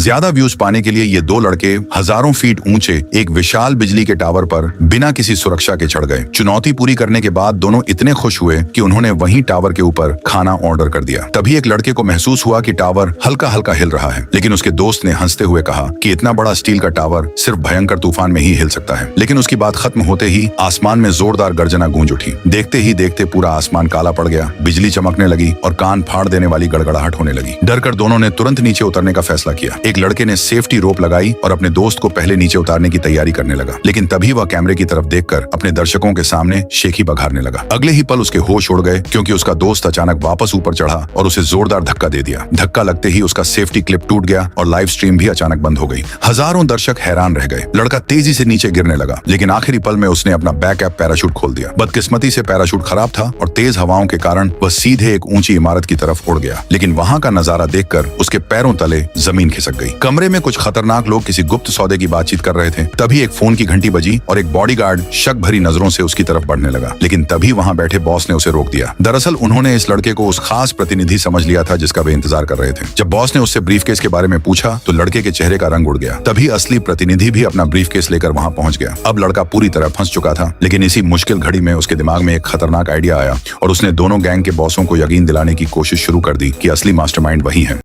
ज्यादा व्यूज पाने के लिए ये दो लड़के हजारों फीट ऊंचे एक विशाल बिजली के टावर पर बिना किसी सुरक्षा के चढ़ गए। चुनौती पूरी करने के बाद दोनों इतने खुश हुए कि उन्होंने वहीं टावर के ऊपर खाना ऑर्डर कर दिया। तभी एक लड़के को महसूस हुआ कि टावर हल्का हल्का हिल रहा है, लेकिन उसके दोस्त ने हंसते हुए कहा कि इतना बड़ा स्टील का टावर सिर्फ भयंकर तूफान में ही हिल सकता है। लेकिन उसकी बात खत्म होते ही आसमान में जोरदार गर्जना गूंज उठी। देखते ही देखते पूरा आसमान काला पड़ गया, बिजली चमकने लगी और कान फाड़ देने वाली गड़गड़ाहट होने लगी। डर कर दोनों ने तुरंत नीचे उतरने का फैसला किया। एक लड़के ने सेफ्टी रोप लगाई और अपने दोस्त को पहले नीचे उतारने की तैयारी करने लगा, लेकिन तभी वह कैमरे की तरफ देखकर अपने दर्शकों के सामने शेखी बघारने लगा। अगले ही पल उसके होश उड़ गए, क्योंकि उसका दोस्त अचानक वापस ऊपर चढ़ा और उसे जोरदार धक्का दे दिया। धक्का लगते ही उसका सेफ्टी क्लिप टूट गया और लाइव स्ट्रीम भी अचानक बंद हो गई। हजारों दर्शक हैरान रह गए। लड़का तेजी से नीचे गिरने लगा, लेकिन आखिरी पल में उसने अपना बैकअप पैराशूट खोल दिया। बदकिस्मती से पैराशूट खराब था और तेज हवाओं के कारण वह सीधे एक ऊंची इमारत की तरफ उड़ गया। लेकिन वहां का नजारा देखकर उसके पैरों तले जमीन खिसक गई। कमरे में कुछ खतरनाक लोग किसी गुप्त सौदे की बातचीत कर रहे थे। तभी एक फोन की घंटी बजी और एक बॉडीगार्ड शक भरी नजरों से उसकी तरफ बढ़ने लगा, लेकिन तभी वहां बैठे बॉस ने उसे रोक दिया। दरअसल उन्होंने इस लड़के को उस खास प्रतिनिधि समझ लिया था जिसका वे इंतजार कर रहे थे। जब बॉस ने उससे ब्रीफकेस के बारे में पूछा तो लड़के के चेहरे का रंग उड़ गया। तभी असली प्रतिनिधि भी अपना ब्रीफकेस लेकर वहां पहुंच गया। अब लड़का पूरी तरह फंस चुका था, लेकिन इसी मुश्किल घड़ी में उसके दिमाग में एक खतरनाक आइडिया आया और उसने दोनों गैंग के बॉसों को यकीन दिलाने की कोशिश शुरू कर दी कि असली मास्टरमाइंड वही है।